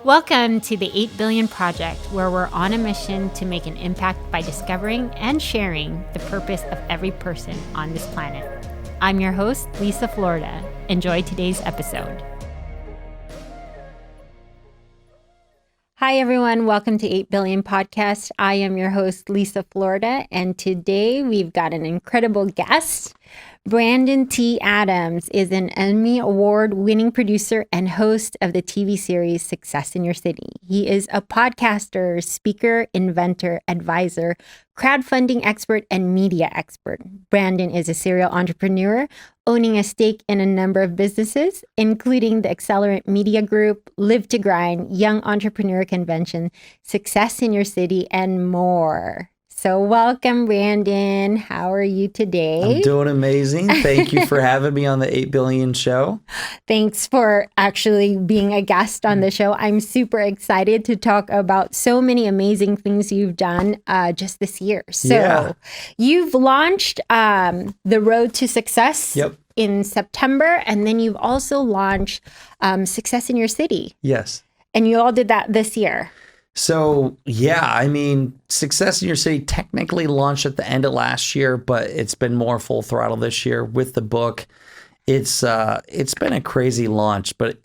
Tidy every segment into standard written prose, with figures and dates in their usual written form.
Welcome to the 8 Billion Project, where we're on a mission to make an impact by discovering and sharing the purpose of every person on this planet. I'm your host, Lisa Florida. Enjoy today's episode. Hi, everyone. Welcome to 8 Billion Podcast. I am your host, Lisa Florida, and today we've got an incredible guest. Brandon T. Adams is an Emmy Award Winning Producer and host of the TV series Success in Your City. He is a podcaster, speaker, inventor, advisor, crowdfunding expert, and media expert. Brandon is a serial entrepreneur, owning a stake in a number of businesses, including the Accelerant Media Group, Live to Grind, Young Entrepreneur Convention, Success in Your City, and more. So welcome, Brandon. How are you today? I'm doing amazing. Thank you for having me on the 8 Billion show. Thanks for actually being a guest on the show. I'm super excited to talk about so many amazing things you've done just this year. So You've launched The Road to Success in September, and then you've also launched Success in Your City. Yes. And you all did that this year. So, Success in Your City technically launched at the end of last year, but it's been more full throttle this year with the book. It's been a crazy launch, but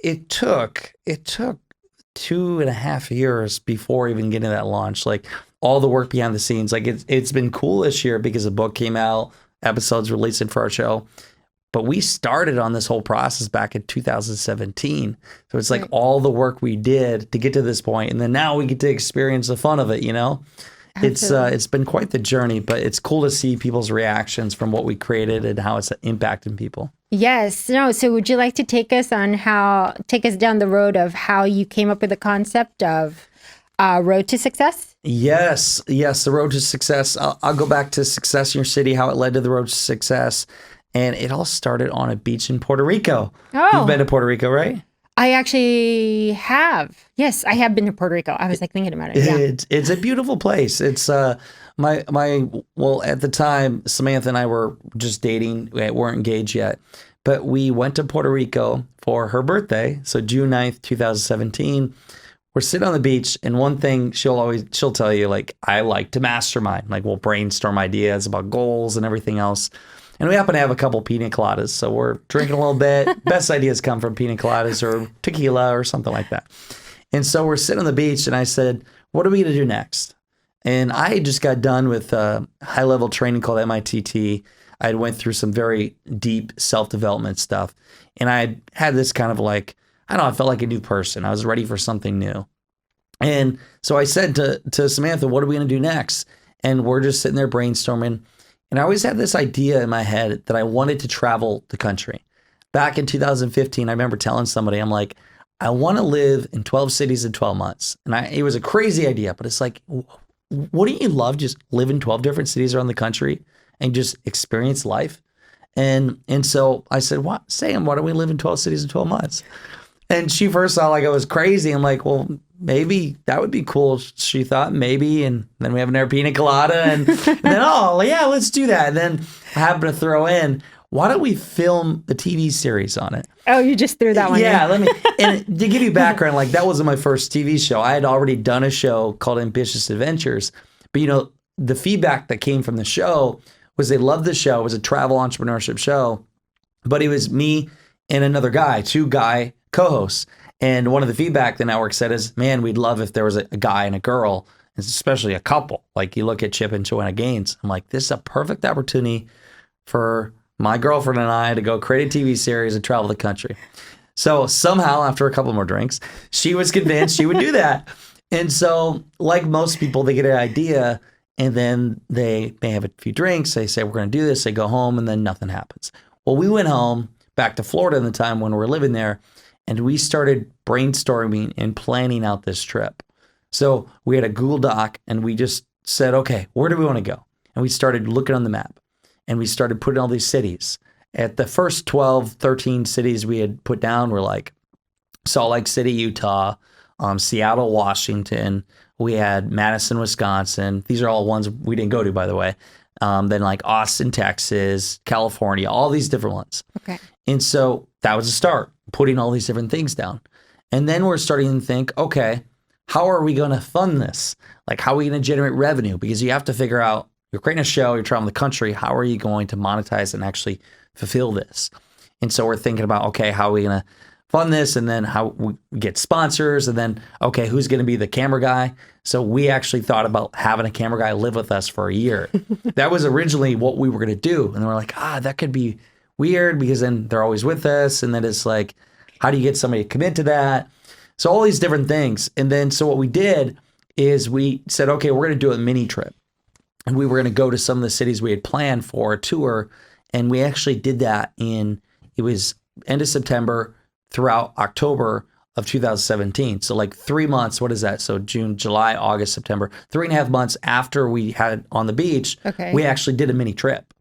it took 2.5 years before even getting that launch. Like all the work behind the scenes, like it's been cool this year because the book came out, episodes releasing for our show. But we started on this whole process back in 2017. So it's like all the work we did to get to this point, and then now we get to experience the fun of it, you know? Absolutely. It's been quite the journey, but it's cool to see people's reactions from what we created and how it's impacting people. Yes. No. So would you like to take us down the road of how you came up with the concept of Road to Success? Yes. The Road to Success. I'll go back to Success in Your City, how it led to the Road to Success. And it all started on a beach in Puerto Rico. Oh. You've been to Puerto Rico, right? I actually have. Yes, I have been to Puerto Rico. I was thinking about it. Yeah. It's a beautiful place. It's at the time, Samantha and I were just dating. We weren't engaged yet. But we went to Puerto Rico for her birthday. So June 9th, 2017. We're sitting on the beach, and one thing she'll tell you, like, I like to mastermind. Like, we'll brainstorm ideas about goals and everything else. And we happen to have a couple pina coladas, so we're drinking a little bit. Best ideas come from pina coladas or tequila or something like that. And so we're sitting on the beach, and I said, what are we going to do next? And I just got done with a high-level training called MITT. I went through some very deep self-development stuff. And I had this kind of like, I felt like a new person. I was ready for something new. And so I said to Samantha, what are we going to do next? And we're just sitting there brainstorming. And I always had this idea in my head that I wanted to travel the country. Back in 2015, I remember telling somebody, I'm like, I want to live in 12 cities in 12 months. And it was a crazy idea, but it's like, wouldn't you love just live in 12 different cities around the country and just experience life? And so I said, Sam, why don't we live in 12 cities in 12 months? And she first thought like I was crazy. I'm like, well, maybe that would be cool. She thought maybe, and then we have an pina colada, and then let's do that. And then I happened to throw in, why don't we film a TV series on it? Oh, you just threw that one in. And to give you background, like that wasn't my first TV show. I had already done a show called Ambitious Adventures, but the feedback that came from the show was they loved the show. It was a travel entrepreneurship show, but it was me and another guy, two guy co-hosts. And one of the feedback the network said is, man, we'd love if there was a guy and a girl, especially a couple. Like you look at Chip and Joanna Gaines. I'm like, this is a perfect opportunity for my girlfriend and I to go create a TV series and travel the country. So somehow, after a couple more drinks, she was convinced she would do that. And so like most people, they get an idea and then they have a few drinks. They say, we're going to do this. They go home and then nothing happens. Well, we went home back to Florida in the time when we were living there. And we started brainstorming and planning out this trip. So we had a Google Doc and we just said, okay, where do we want to go? And we started looking on the map and we started putting all these cities. At the first 12, 13 cities we had put down were like Salt Lake City, Utah, Seattle, Washington. We had Madison, Wisconsin. These are all ones we didn't go to, by the way. Then like Austin, Texas, California, all these different ones. Okay. And so that was a start, putting all these different things down. And then we're starting to think, okay, how are we going to fund this? Like, how are we going to generate revenue? Because you have to figure out, you're creating a show, you're traveling the country, how are you going to monetize and actually fulfill this? And so we're thinking about, okay, how are we going to fund this? And then how we get sponsors, and then, okay, who's going to be the camera guy? So we actually thought about having a camera guy live with us for a year. That was originally what we were going to do. And we're like, that could be weird because then they're always with us. And then it's like, how do you get somebody to commit to that? So all these different things. And then, so what we did is we said, okay, we're going to do a mini trip. And we were going to go to some of the cities we had planned for a tour. And we actually did that it was end of September throughout October of 2017. So like 3 months, what is that? So June, July, August, September, 3.5 months after we had on the beach, we actually did a mini trip.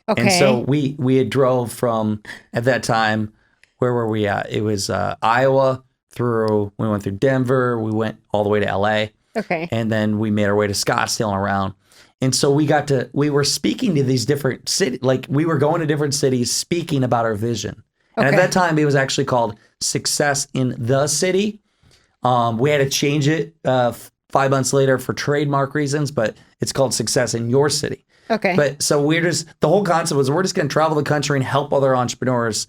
Okay. And so we had drove from, at that time, where were we at? It was Iowa we went through Denver, we went all the way to LA. Okay. And then we made our way to Scottsdale and around. And so we were speaking to these different cities, like we were going to different cities speaking about our vision. And at that time, it was actually called Success in the City. We had to change it 5 months later for trademark reasons, but it's called Success in Your City. Okay. But so the whole concept was we're just going to travel the country and help other entrepreneurs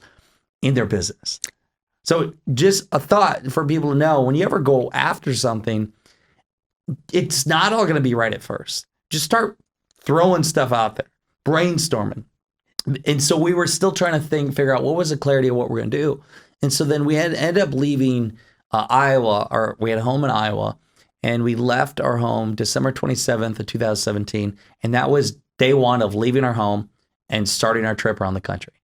in their business. So just a thought for people to know, when you ever go after something, it's not all going to be right at first. Just start throwing stuff out there, brainstorming. And so we were still trying to figure out what was the clarity of what we're going to do. And so then we ended up leaving Iowa, or we had a home in Iowa, and we left our home December 27th of 2017. And that was day one of leaving our home and starting our trip around the country.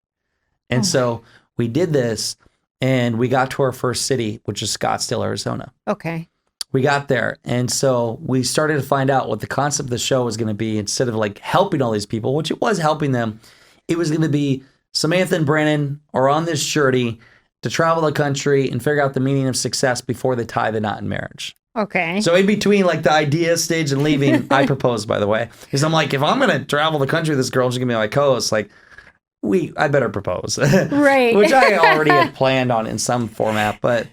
And so we did this, and we got to our first city, which is Scottsdale, Arizona. Okay. We got there, and so we started to find out what the concept of the show was going to be. Instead of like helping all these people, which it was helping them, it was going to be Samantha and Brennan are on this journey to travel the country and figure out the meaning of success before they tie the knot in marriage. Okay. So in between like the idea stage and leaving, I proposed, by the way, because I'm like, if I'm going to travel the country with this girl, she's going to be my co-host, like, I better propose. Right. Which I already had planned on in some format. But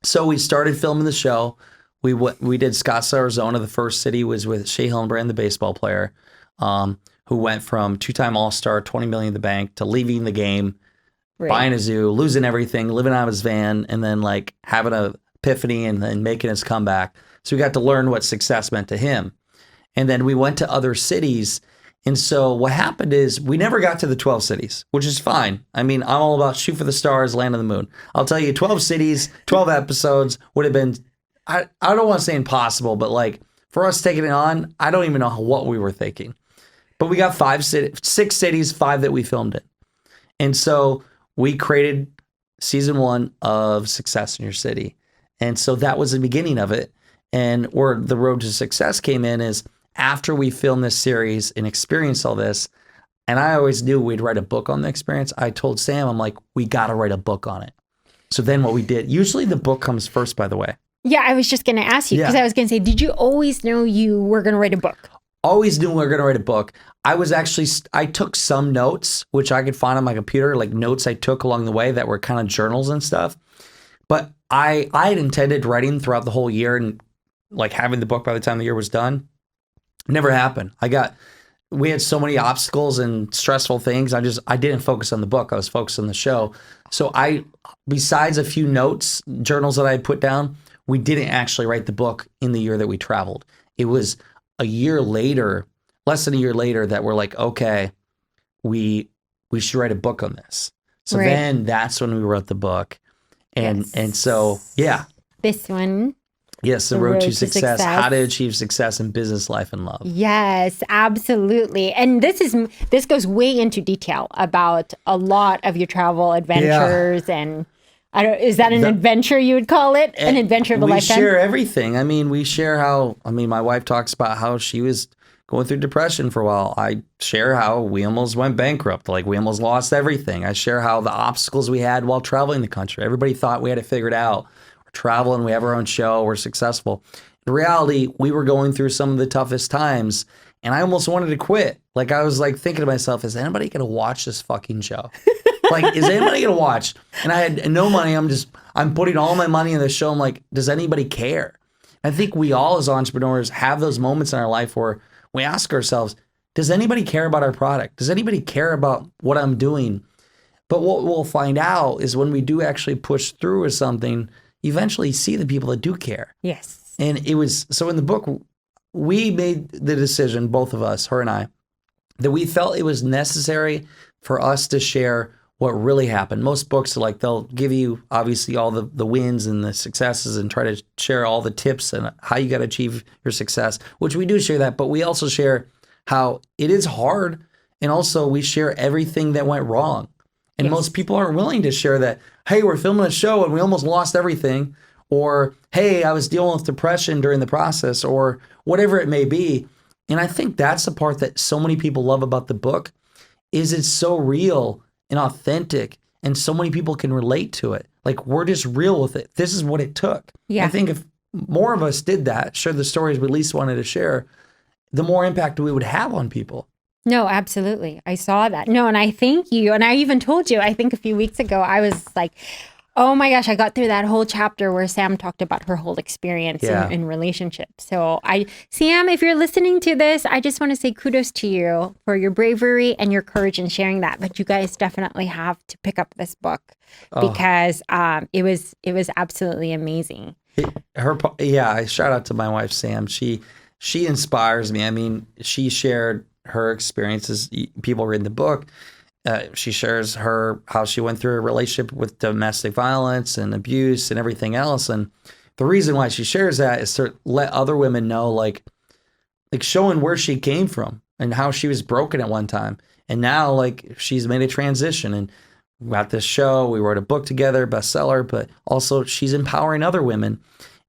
so we started filming the show. We did Scottsdale, Arizona. The first city was with Shea Hillenbrand, the baseball player, who went from two-time All-Star, $20 million in the bank, to leaving the game, buying a zoo, losing everything, living out of his van, and then like having an epiphany and then making his comeback. So we got to learn what success meant to him. And then we went to other cities. And so what happened is we never got to the 12 cities, which is fine. I mean, I'm all about shoot for the stars, land on the moon. I'll tell you, 12 cities, 12 episodes would have been, I don't want to say impossible, but like for us taking it on, I don't even know what we were thinking. But we got 6 cities, 5 that we filmed in. And so we created season 1 of Success in Your City. And so that was the beginning of it. And where the road to success came in is after we filmed this series and experienced all this, and I always knew we'd write a book on the experience, I told Sam, I'm like, we got to write a book on it. So then what we did, usually the book comes first, by the way. Yeah, I was just going to ask you, because I was going to say, did you always know you were going to write a book? Always knew we were going to write a book. I took some notes, which I could find on my computer, like notes I took along the way that were kind of journals and stuff. But I had intended writing throughout the whole year and like having the book by the time the year was done. Never happened. We had so many obstacles and stressful things. I didn't focus on the book. I was focused on the show. So besides a few notes, journals that I had put down, we didn't actually write the book in the year that we traveled. It was a year later, less than a year later, that we're like, okay, we should write a book on this. So then that's when we wrote the book. And so, yeah. This one. Yes, the road to success. How to achieve success in business, life, and love. Yes, absolutely. And this goes way into detail about a lot of your travel adventures and is that an adventure you would call it? An adventure of a lifetime? We share everything. I mean, my wife talks about how she was going through depression for a while. I share how we almost went bankrupt. Like we almost lost everything. I share how the obstacles we had while traveling the country. Everybody thought we had it figured out. We're traveling, we have our own show, we're successful. In reality, we were going through some of the toughest times and I almost wanted to quit. Like I was like thinking to myself, is anybody going to watch this fucking show? Like, is anybody going to watch? And I had no money. I'm putting all my money in the show. I'm like, does anybody care? I think we all as entrepreneurs have those moments in our life where we ask ourselves, does anybody care about our product? Does anybody care about what I'm doing? But what we'll find out is when we do actually push through with something, you eventually see the people that do care. Yes. And it was, so in the book, we made the decision, both of us, her and I, that we felt it was necessary for us to share what really happened. Most books are like, they'll give you obviously all the wins and the successes and try to share all the tips and how you got to achieve your success, which we do share that, but we also share how it is hard. And also we share everything that went wrong. And most people aren't willing to share that, hey, we're filming a show and we almost lost everything. Or, hey, I was dealing with depression during the process, or whatever it may be. And I think that's the part that so many people love about the book, is it's so real and authentic, and so many people can relate to it. Like, we're just real with it. This is what it took. Yeah. I think if more of us did that, share the stories we least wanted to share, the more impact we would have on people. No, absolutely. I saw that. No, and I thank you. And I even told you, I think a few weeks ago, I was like, oh my gosh, I got through that whole chapter where Sam talked about her whole experience in relationships. So Sam, if you're listening to this, I just want to say kudos to you for your bravery and your courage in sharing that. But you guys definitely have to pick up this book because it was absolutely amazing. Shout out to my wife, Sam. She inspires me. I mean, she shared her experiences. People read the book. She shares how she went through a relationship with domestic violence and abuse and everything else. And the reason why she shares that is to let other women know, like showing where she came from and how she was broken at one time. And now, like, she's made a transition and we got this show. We wrote a book together, bestseller, but also she's empowering other women.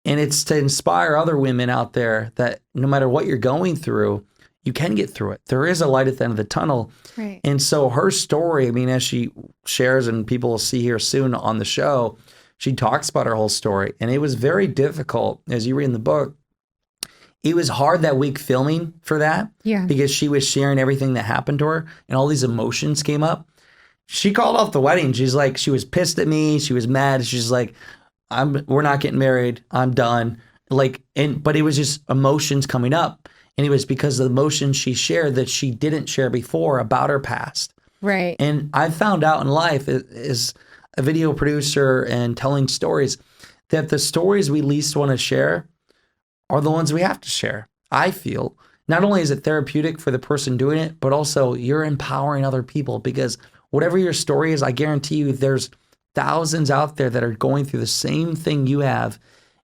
And it's to inspire other women out there that no matter what you're going through, you can get through it. There is a light at the end of the tunnel. Right. And so her story, I mean, as she shares and people will see here soon on the show, she talks about her whole story. And it was very difficult, as you read in the book. It was hard that week filming for that. Yeah. Because she was sharing everything that happened to her and all these emotions came up. She called off the wedding. She's like, she was pissed at me. She was mad. She's like, we're not getting married. I'm done. But it was just emotions coming up. And it was because of the emotions she shared that she didn't share before about her past. Right. And I found out in life as a video producer and telling stories that the stories we least want to share are the ones we have to share. I feel not only is it therapeutic for the person doing it, but also you're empowering other people, because whatever your story is, I guarantee you there's thousands out there that are going through the same thing you have.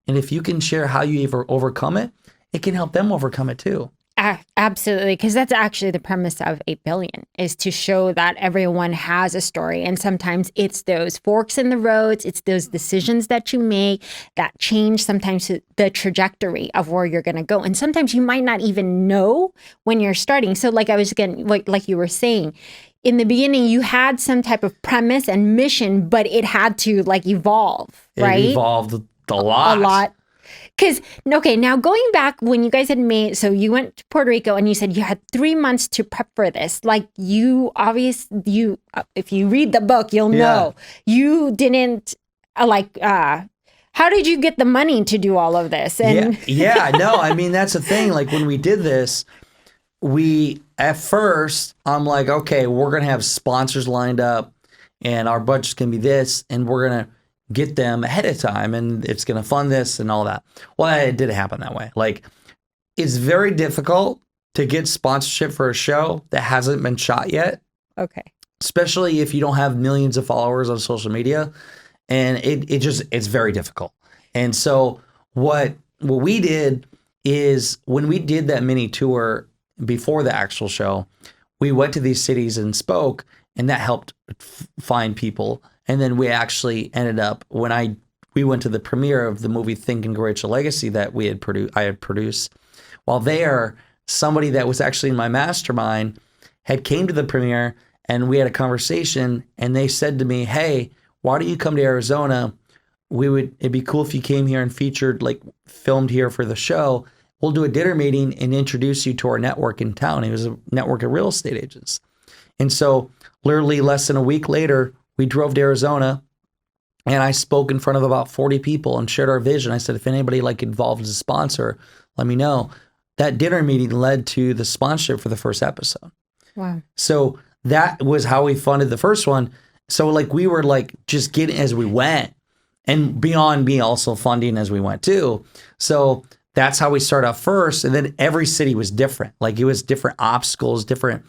And if you can share how you ever overcome it, it can help them overcome it too. Absolutely. Because that's actually the premise of 8 billion, is to show that everyone has a story. And sometimes it's those forks in the roads. It's those decisions that you make that change sometimes the trajectory of where you're going to go. And sometimes you might not even know when you're starting. So like like you were saying, in the beginning, you had some type of premise and mission, but it had to evolve, right? It evolved a lot. A lot. Because, okay, now going back when you guys had so you went to Puerto Rico and you said you had 3 months to prep for this. Like if you read the book, you'll know you didn't how did you get the money to do all of this? And no, I mean, that's the thing. Like when we did this, at first, I'm like, okay, we're going to have sponsors lined up and our budget's going to be this, and we're going to get them ahead of time and it's going to fund this and all that. Well, it didn't happen that way. Like, it's very difficult to get sponsorship for a show that hasn't been shot yet. Okay. Especially if you don't have millions of followers on social media. And it's very difficult. And so what we did is when we did that mini tour before the actual show, we went to these cities and spoke, and that helped find people. And then we actually ended up, we went to the premiere of the movie Think and Grow Rich: A Legacy that I had produced. While there, somebody that was actually in my mastermind had came to the premiere, and we had a conversation, and they said to me, hey, why don't you come to Arizona? It'd be cool if you came here and featured, filmed here for the show. We'll do a dinner meeting and introduce you to our network in town. It was a network of real estate agents. And so literally less than a week later, we drove to Arizona, and I spoke in front of about 40 people and shared our vision. I said, if anybody like involved as a sponsor, let me know. That dinner meeting led to the sponsorship for the first episode. Wow. So that was how we funded the first one. So like we were like just getting as we went, and beyond me also funding as we went too. So that's how we started off first. And then every city was different. Like it was different obstacles, different.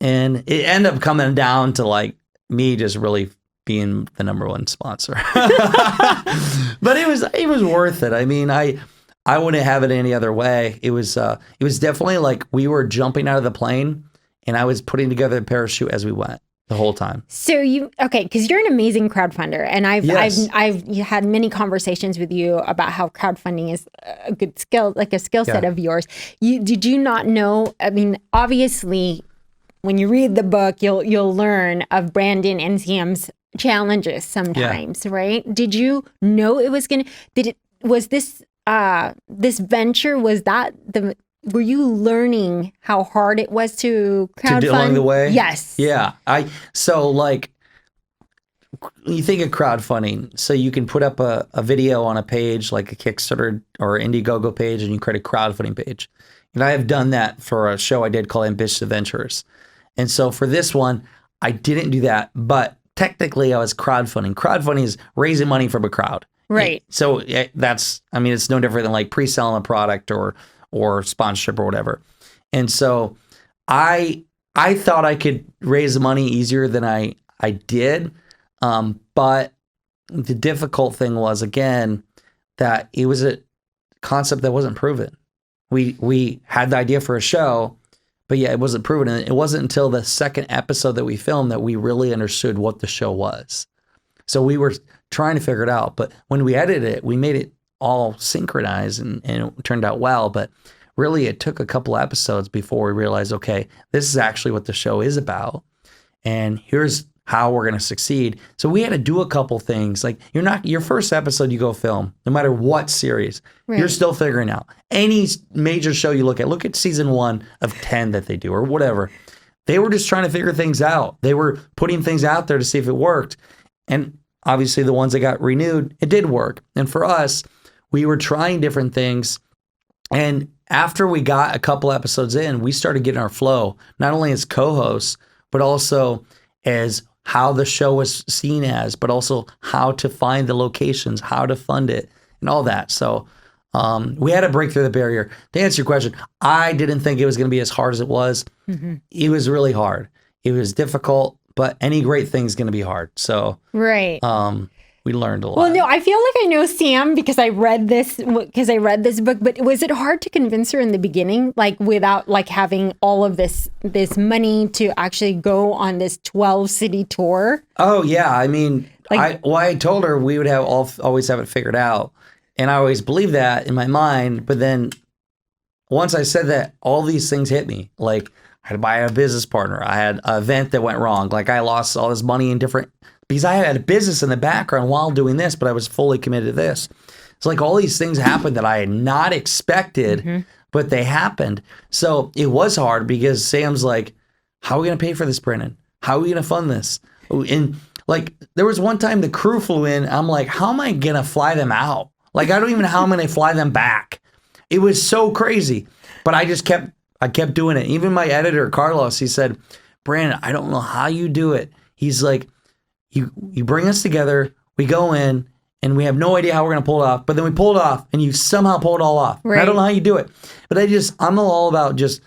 And it ended up coming down to like me just really being the number one sponsor. But it was worth it. I mean, I wouldn't have it any other way. It was definitely like we were jumping out of the plane and I was putting together the parachute as we went the whole time. So because you're an amazing crowdfunder, and Yes. I've had many conversations with you about how crowdfunding is a good skill, like a skill set of yours. Did you not know? I mean, obviously, when you read the book, you'll learn of Brandon and Sam's challenges sometimes, right? Did you know it was was this venture, were you learning how hard it was to crowdfund? To do along the way? Yes. Yeah. So like you think of crowdfunding, so you can put up a video on a page like a Kickstarter or Indiegogo page, and you create a crowdfunding page. And I have done that for a show I did called Ambitious Adventurers. And so for this one, I didn't do that, but technically I was crowdfunding. Crowdfunding is raising money from a crowd. Right. So it's no different than like pre-selling a product or sponsorship or whatever. And so I thought I could raise money easier than I did. But the difficult thing was, again, that it was a concept that wasn't proven. We had the idea for a show, but yeah, it wasn't proven. And it wasn't until the second episode that we filmed that we really understood what the show was. So we were trying to figure it out. But when we edited it, we made it all synchronized and it turned out well. But really, it took a couple episodes before we realized, okay, this is actually what the show is about. And here's how we're going to succeed. So we had to do a couple things. Like your first episode you go film, no matter what series, you're still figuring out. Any major show you look at season 1 of 10 that they do or whatever. They were just trying to figure things out. They were putting things out there to see if it worked. And obviously the ones that got renewed, it did work. And for us, we were trying different things. And after we got a couple episodes in, we started getting our flow, not only as co-hosts, but also as how the show was seen as, but also how to find the locations, how to fund it, and all that. So we had to break through the barrier. To answer your question, I didn't think it was going to be as hard as it was. Mm-hmm. It was really hard. It was difficult, but any great thing is going to be hard. So right. We learned a lot. Well, no, I feel like I know Sam because I read this book. But was it hard to convince her in the beginning, like without like having all of this money to actually go on this 12-city tour? Oh yeah, I mean, I told her we would always have it figured out, and I always believed that in my mind. But then once I said that, all these things hit me. Like I had to buy a business partner. I had an event that went wrong. Like I lost all this money in different. Because I had a business in the background while doing this, but I was fully committed to this. It's like all these things happened that I had not expected, but they happened. So it was hard because Sam's like, how are we going to pay for this, Brandon? How are we going to fund this? And like, there was one time the crew flew in. I'm like, how am I going to fly them out? Like, I don't even know how I'm going to fly them back. It was so crazy. But I kept doing it. Even my editor, Carlos, he said, Brandon, I don't know how you do it. He's like, You bring us together, we go in, and we have no idea how we're going to pull it off. But then we pull it off, and you somehow pull it all off. Right. I don't know how you do it. But I'm all about just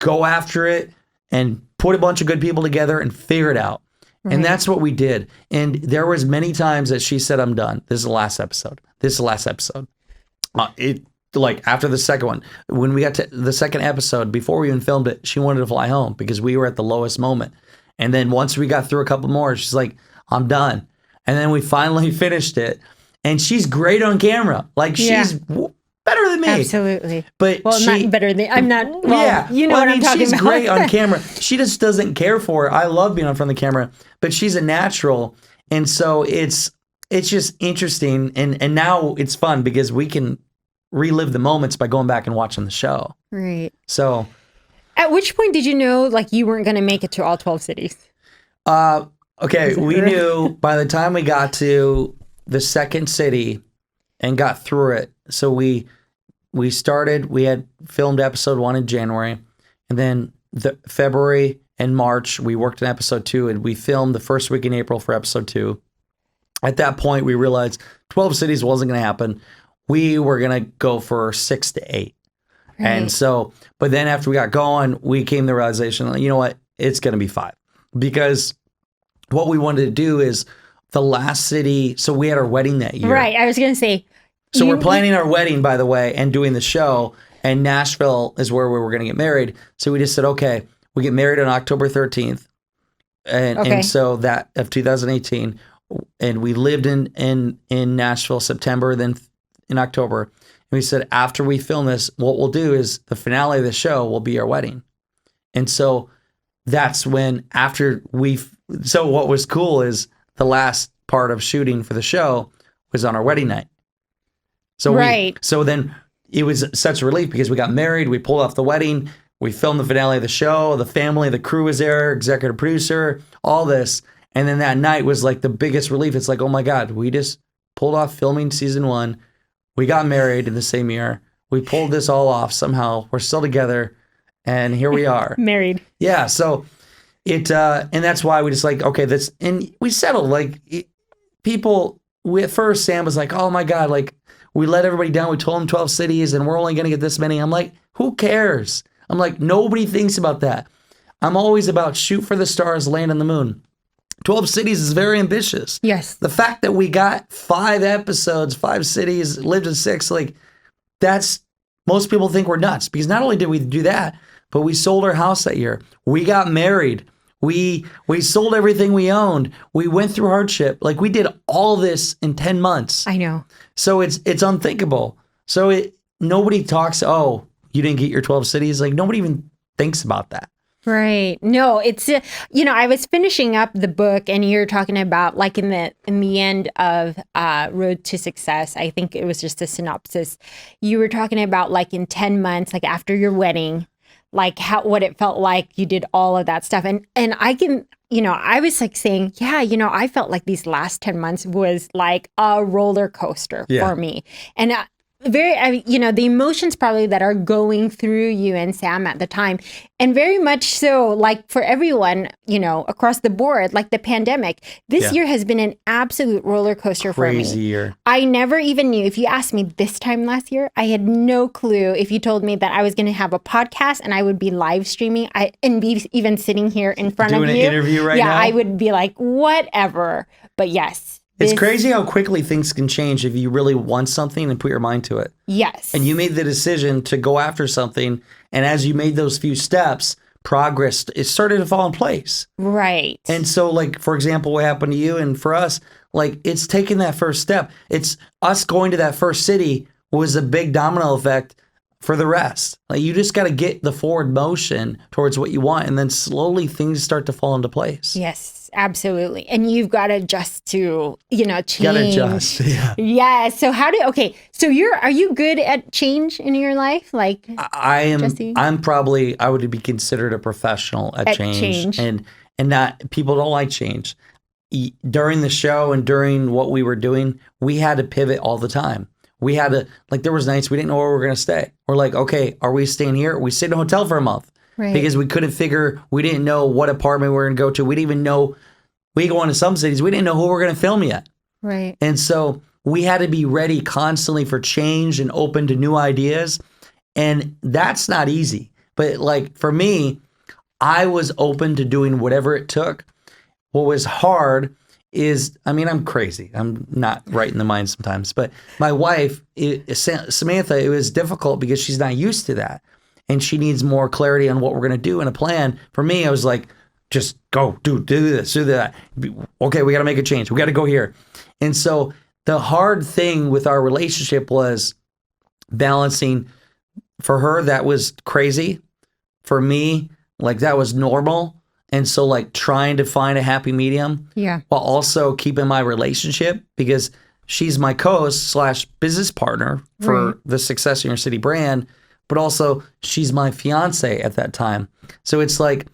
go after it and put a bunch of good people together and figure it out. Right. And that's what we did. And there was many times that she said, I'm done. This is the last episode. Like after the second one, when we got to the second episode, before we even filmed it, she wanted to fly home because we were at the lowest moment. And then once we got through a couple more, she's like, I'm done. And then we finally finished it. And she's great on camera. Like she's better than me. Absolutely. But not better than, I'm not, you know what I'm talking about. She's great on camera. She just doesn't care for it. I love being on front of the camera, but she's a natural. And so it's just interesting. And now it's fun because we can relive the moments by going back and watching the show. Right. So. At which point did you know like you weren't going to make it to all 12 cities? Okay, we knew by the time we got to the second city and got through it. So we had filmed episode 1 in January, and then the February and March we worked on episode 2, and we filmed the first week in April for episode 2. At that point, we realized 12 cities wasn't going to happen. We were going to go for 6 to 8. Right. And so, but then after we got going, we came to the realization, you know what, it's going to be 5, because what we wanted to do is the last city. So we had our wedding that year. Right. I was going to say. So we're planning our wedding, by the way, and doing the show. And Nashville is where we were going to get married. So we just said, okay, we get married on October 13th. And so that of 2018. And we lived in Nashville September, then in October. And we said, after we film this, what we'll do is the finale of the show will be our wedding. And so that's when so what was cool is the last part of shooting for the show was on our wedding night. So so then it was such a relief because we got married, we pulled off the wedding, we filmed the finale of the show, the family, the crew was there, executive producer, all this. And then that night was like the biggest relief. It's like, oh my God, we just pulled off filming season 1. We got married in the same year. We pulled this all off somehow. We're still together. And here we are. Married. Yeah. So and that's why we just like, okay, and we settled. Like at first Sam was like, oh my God, like we let everybody down. We told them 12 cities and we're only going to get this many. I'm like, who cares? I'm like, nobody thinks about that. I'm always about shoot for the stars, land on the moon. 12 cities is very ambitious. Yes. The fact that we got 5 episodes, 5 cities, lived in 6, like most people think we're nuts because not only did we do that, but we sold our house that year. We got married. We sold everything we owned. We went through hardship. Like we did all this in 10 months. I know. So it's unthinkable. So nobody talks, oh, you didn't get your 12 cities. Like nobody even thinks about that. Right. No, it's, I was finishing up the book and you're talking about like in the end of Road to Success, I think it was just a synopsis. You were talking about like in 10 months, like after your wedding, like what it felt like you did all of that stuff. And I can, I was like saying, yeah, I felt like these last 10 months was like a roller coaster for me. And the emotions probably that are going through you and Sam at the time. And very much so, like for everyone, across the board, like the pandemic, this year has been an absolute roller coaster for me. Crazy year. I never even knew. If you asked me this time last year, I had no clue if you told me that I was going to have a podcast and I would be live streaming and be even sitting here in front of you. Doing an interview right now? Yeah, I would be like, whatever. But yes. It's crazy how quickly things can change if you really want something and put your mind to it. Yes. And you made the decision to go after something. And as you made those few steps, progress, it started to fall in place. Right. And so, like, for example, what happened to you and for us, like, it's taking that first step. It's us going to that first city was a big domino effect for the rest. Like, you just got to get the forward motion towards what you want. And then slowly things start to fall into place. Yes, absolutely. And you've got to adjust to, change. Got to adjust. Yeah. Yeah. So so are you good at change in your life? Like I am, Jesse? I would be considered a professional at change. And not, people don't like change. During the show and during what we were doing, we had to pivot all the time. We had to, like, there was nights we didn't know where we were going to stay. We're like, okay, are we staying here? We stayed in a hotel for a month. Right. Because we didn't know what apartment we were going to go to. We didn't even know, we go into some cities, we didn't know who we were going to film yet. Right. And so we had to be ready constantly for change and open to new ideas. And that's not easy. But like for me, I was open to doing whatever it took. What was hard is, I'm crazy. I'm not right in the mind sometimes. But my wife, Samantha, it was difficult because she's not used to that. And she needs more clarity on what we're going to do and a plan. For me, I was like, just go, do this, do that. Okay, we got to make a change. We got to go here. And so the hard thing with our relationship was balancing. For her, that was crazy. For me, like that was normal. And so like trying to find a happy medium while also keeping my relationship, because she's my co-host / business partner for the Success in Your City brand, but also she's my fiance at that time. So it's like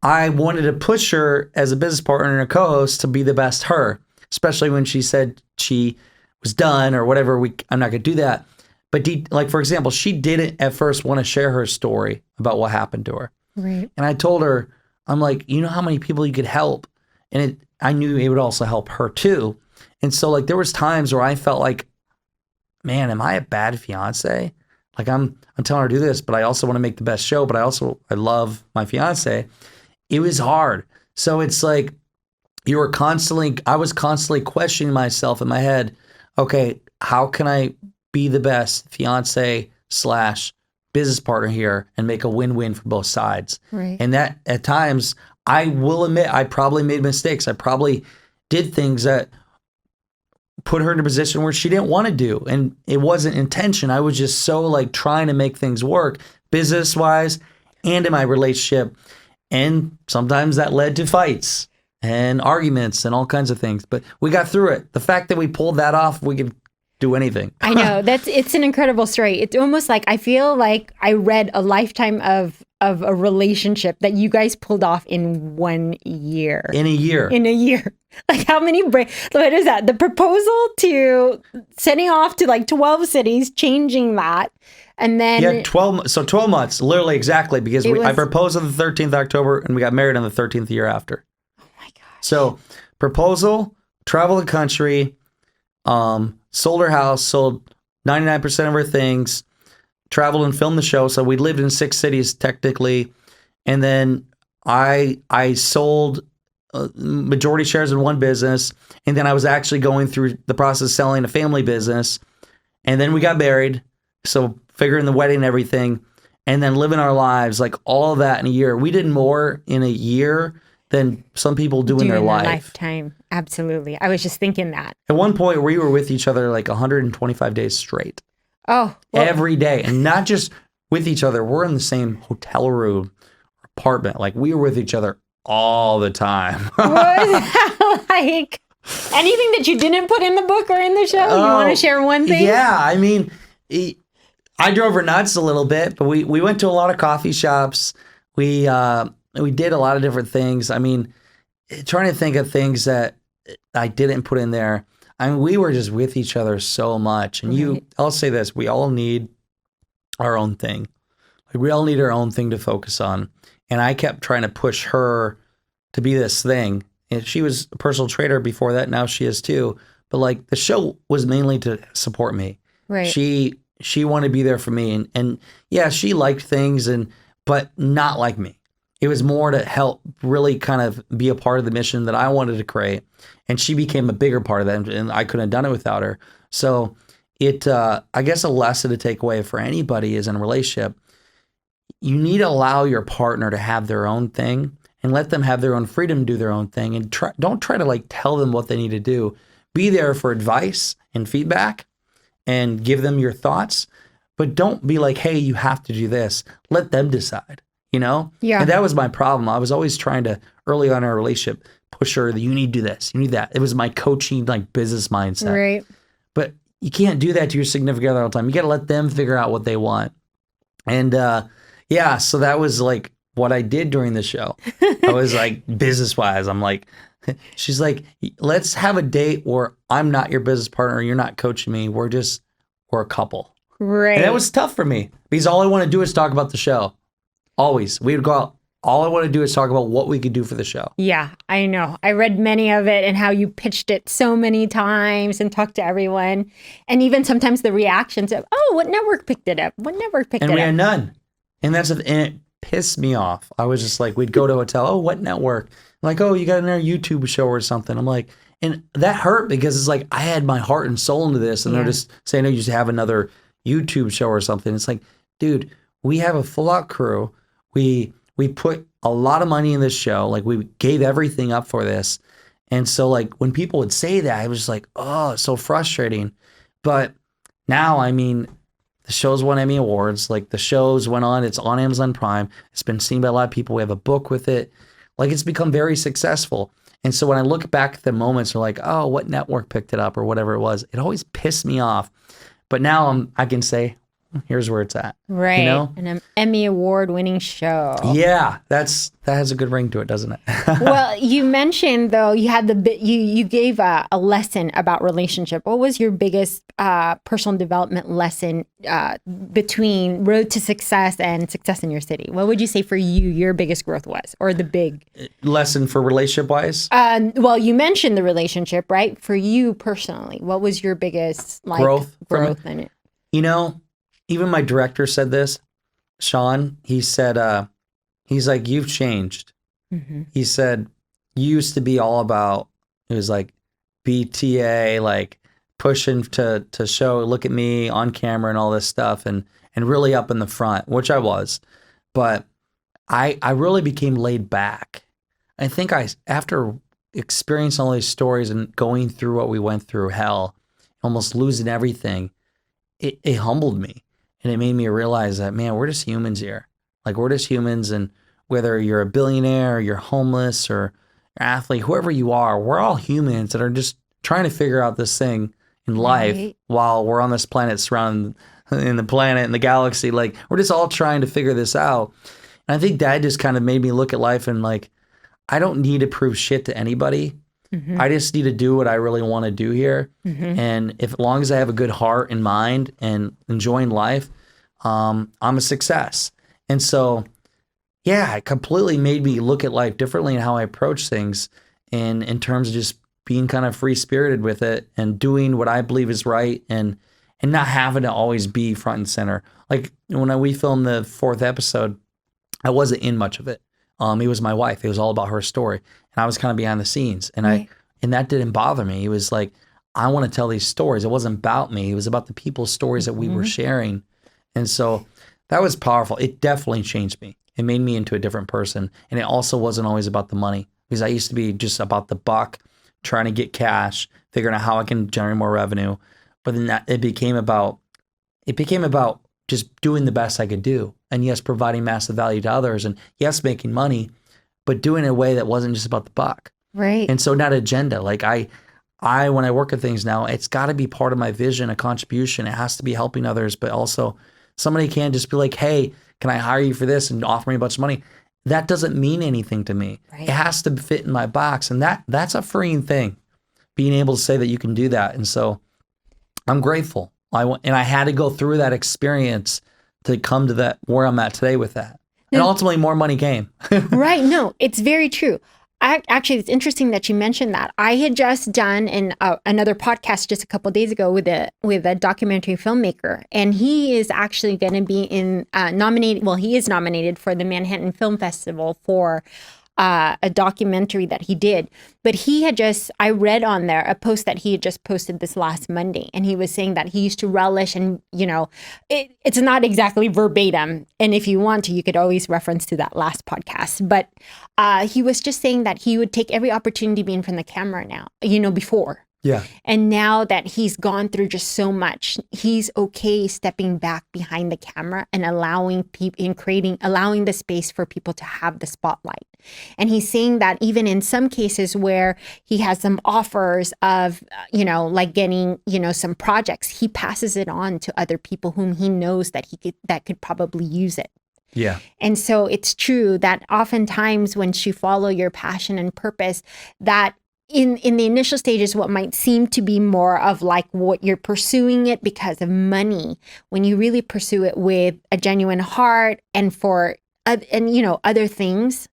I wanted to push her as a business partner and a co-host to be the best her, especially when she said she was done or whatever. I'm not going to do that. But like, for example, she didn't at first want to share her story about what happened to her. Right. And I told her, I'm like, you know how many people you could help? And I knew it would also help her too. And so like, there was times where I felt like, man, am I a bad fiance? Like I'm telling her to do this, but I also want to make the best show, but I love my fiance. It was hard. So it's like, I was constantly questioning myself in my head. Okay, how can I be the best fiance / business partner here and make a win-win for both sides? Right. And that at times, I will admit, I probably made mistakes. I probably did things that put her in a position where she didn't want to do. And it wasn't intention. I was just so like trying to make things work business-wise and in my relationship. And sometimes that led to fights and arguments and all kinds of things. But we got through it. The fact that we pulled that off, we could do anything. I know. It's an incredible story. It's almost like I feel like I read a lifetime of a relationship that you guys pulled off in 1 year. In a year. Like how many, what is that? The proposal to sending off to like 12 cities, changing that. And then. Yeah, 12 months, literally exactly, because I proposed on the 13th of October and we got married on the 13th year after. Oh my gosh. So proposal, travel the country, sold her house, sold 99% of her things, traveled and filmed the show. So we lived in 6 cities technically. And then I sold majority shares in one business. And then I was actually going through the process of selling a family business. And then we got married. So figuring the wedding and everything. And then living our lives, like all of that in a year. We did more in a year than some people do in their lifetime. Absolutely. I was just thinking that. At one point, we were with each other like 125 days straight. Oh. Well, every day. And not just with each other. We're in the same hotel room, apartment. Like we were with each other all the time. Was that like anything that you didn't put in the book or in the show? You want to share one thing? Yeah. I mean, I drove her nuts a little bit, but we went to a lot of coffee shops. We did a lot of different things. I mean, trying to think of things that I didn't put in there. I mean, we were just with each other so much. And I'll say this, we all need our own thing. Like we all need our own thing to focus on. And I kept trying to push her to be this thing. And she was a personal trainer before that. Now she is too. But like the show was mainly to support me. Right. She wanted to be there for me. And yeah, she liked things but not like me. It was more to help really kind of be a part of the mission that I wanted to create. And she became a bigger part of that, and I couldn't have done it without her. So I guess a lesson to take away for anybody is in a relationship, you need to allow your partner to have their own thing and let them have their own freedom to do their own thing. And don't try to like tell them what they need to do. Be there for advice and feedback and give them your thoughts, but don't be like, hey, you have to do this. Let them decide. You know? Yeah. And that was my problem. I was always trying to, early on in our relationship, push her that you need to do this, you need that. It was my coaching, like business mindset. Right. But you can't do that to your significant other all the time. You got to let them figure out what they want. And yeah, so that was like what I did during the show. I was like, business-wise, I'm like, she's like, let's have a date where I'm not your business partner, you're not coaching me. We're a couple. Right. And that was tough for me because all I want to do is talk about the show. Always. We would go out. All I want to do is talk about what we could do for the show. Yeah, I know. I read many of it and how you pitched it so many times and talked to everyone. And even sometimes the reactions of, oh, what network picked it up? What network picked it up? And we had none. And and it pissed me off. I was just like, we'd go to a hotel. Oh, what network? Like, oh, you got another YouTube show or something. I'm like, and that hurt because it's like, I had my heart and soul into this. And they're just saying, no, you just have another YouTube show or something. It's like, dude, we have a full out crew. We put a lot of money in this show. Like we gave everything up for this. And so like when people would say that, I was just like, oh, it's so frustrating. But now, I mean, the show's won Emmy Awards. Like the show's went on, it's on Amazon Prime. It's been seen by a lot of people. We have a book with it. Like it's become very successful. And so when I look back at the moments, they're like, oh, what network picked it up or whatever it was, it always pissed me off. But now I can say, here's where it's at. Right. You know? An Emmy Award winning show. Yeah, that has a good ring to it, doesn't it? Well, you mentioned though you had you gave a lesson about relationship. What was your biggest personal development lesson between road to success and success in your city? What would you say for you your biggest growth was, or the big lesson for relationship wise? Well, you mentioned the relationship, right? For you personally, what was your biggest growth in it? You know, even my director said this, Sean. He said, he's like, you've changed. Mm-hmm. He said, you used to be all about, it was like BTA, like pushing to show, look at me on camera and all this stuff, and really up in the front, which I was. But I really became laid back. I think after experiencing all these stories and going through what we went through, hell, almost losing everything, it humbled me. And it made me realize that, man, we're just humans here. Like, we're just humans, and whether you're a billionaire or you're homeless or an athlete, whoever you are, we're all humans that are just trying to figure out this thing in life while we're on this planet surrounded in the planet and the galaxy. Like, we're just all trying to figure this out. And I think that just kind of made me look at life and like, I don't need to prove shit to anybody. Mm-hmm. I just need to do what I really want to do here. Mm-hmm. And as long as I have a good heart and mind and enjoying life, I'm a success. And so, yeah, it completely made me look at life differently and how I approach things, and in terms of just being kind of free-spirited with it and doing what I believe is right, and not having to always be front and center. Like when we filmed the 4th episode, I wasn't in much of it. It was my wife. It was all about her story. And I was kind of behind the scenes. And and that didn't bother me. It was like, I want to tell these stories. It wasn't about me. It was about the people's stories that we were sharing. And so that was powerful. It definitely changed me. It made me into a different person. And it also wasn't always about the money, because I used to be just about the buck, trying to get cash, figuring out how I can generate more revenue. But then it became about just doing the best I could do. And yes, providing massive value to others. And yes, making money, but doing it in a way that wasn't just about the buck. Right. And so not agenda. Like I when I work at things now, it's got to be part of my vision, a contribution. It has to be helping others, but also somebody can't just be like, hey, can I hire you for this and offer me a bunch of money? That doesn't mean anything to me. Right. It has to fit in my box. And that's a freeing thing, being able to say that you can do that. And so I'm grateful. I had to go through that experience to come to that where I'm at today with that. And ultimately more money came. Right. No, it's very true. Actually, it's interesting that you mentioned that. I had just done another podcast just a couple of days ago with a documentary filmmaker, and he is actually going to be nominated. Well, he is nominated for the Manhattan Film Festival for a documentary that he did. But I read on there a post that he had just posted this last Monday, and he was saying that he used to relish, and it's not exactly verbatim, and if you want to, you could always reference to that last podcast, but he was just saying that he would take every opportunity to be in front of the camera now, before. Yeah. And now that he's gone through just so much, he's okay stepping back behind the camera and allowing the space for people to have the spotlight. And he's saying that even in some cases where he has some offers of, like getting, some projects, he passes it on to other people whom he knows that could probably use it. Yeah. And so it's true that oftentimes once you follow your passion and purpose, that in the initial stages, what might seem to be more of like what you're pursuing it because of money, when you really pursue it with a genuine heart and other things,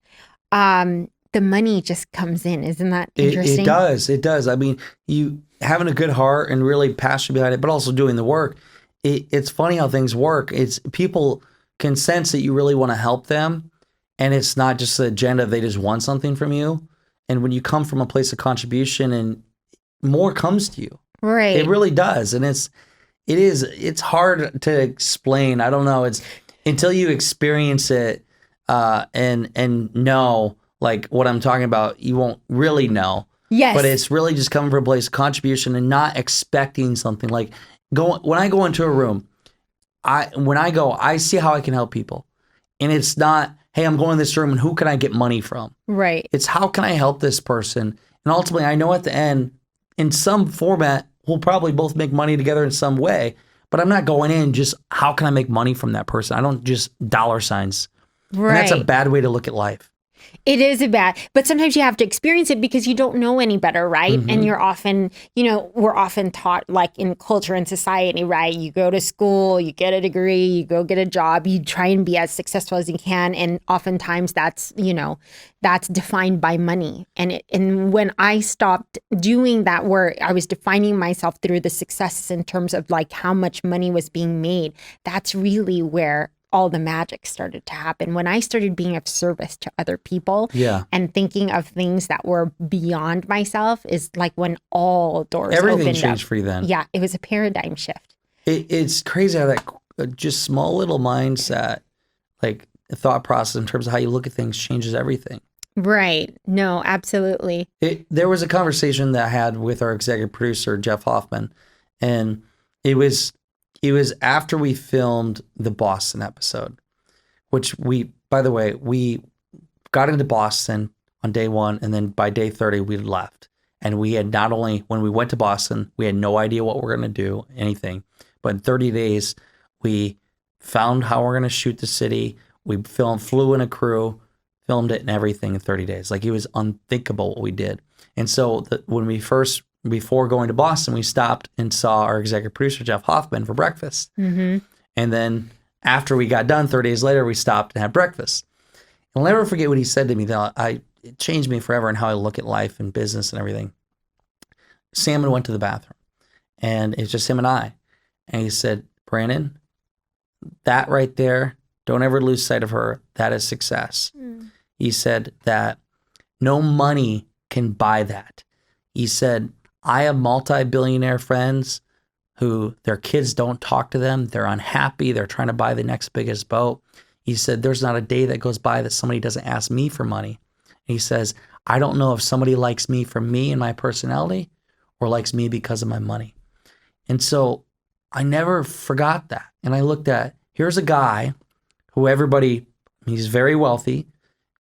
the money just comes in. Isn't that interesting? It does. I mean, you having a good heart and really passionate behind it, but also doing the work. It's funny how things work. It's people can sense that you really want to help them, and it's not just the agenda. They just want something from you. And when you come from a place of contribution, and more comes to you, right? It really does, and it's hard to explain. I don't know. It's until you experience it and know like what I'm talking about, you won't really know. Yes. But it's really just coming from a place of contribution and not expecting something. Like when I go into a room, I see how I can help people, and it's not, hey, I'm going to this room and who can I get money from? Right. It's how can I help this person? And ultimately, I know at the end, in some format, we'll probably both make money together in some way. But I'm not going in just how can I make money from that person? I don't just dollar signs. Right. And that's a bad way to look at life. It is but sometimes you have to experience it because you don't know any better, right? Mm-hmm. And you're often, we're often taught, like in culture and society, right? You go to school, you get a degree, you go get a job, you try and be as successful as you can. And oftentimes that's defined by money. And when I stopped doing that work, I was defining myself through the successes in terms of like how much money was being made. That's really where all the magic started to happen. When I started being of service to other people and thinking of things that were beyond myself is like when all doors Everything opened changed up. for you then. Yeah, it was a paradigm shift. It's crazy how that just small little mindset, like thought process in terms of how you look at things changes everything. Right. No, absolutely. There was a conversation that I had with our executive producer, Jeff Hoffman, and it was after we filmed the Boston episode, which by the way, we got into Boston on day 1, and then by day 30, we left. And we had not only, when we went to Boston, we had no idea what we're going to do, anything. But in 30 days, we found how we're going to shoot the city. We flew in a crew, filmed it and everything in 30 days. Like, it was unthinkable what we did. And so when before going to Boston, we stopped and saw our executive producer, Jeff Hoffman, for breakfast. Mm-hmm. And then after we got done, 30 days later, we stopped and had breakfast. And I'll never forget what he said to me. It changed me forever in how I look at life and business and everything. Salmon went to the bathroom, and it's just him and I. And he said, Brandon, that right there, don't ever lose sight of her. That is success. Mm. He said that no money can buy that. He said, I have multi-billionaire friends who their kids don't talk to them. They're unhappy. They're trying to buy the next biggest boat. He said, there's not a day that goes by that somebody doesn't ask me for money. And he says, I don't know if somebody likes me for me and my personality or likes me because of my money. And so I never forgot that. And I looked at, here's a guy who he's very wealthy,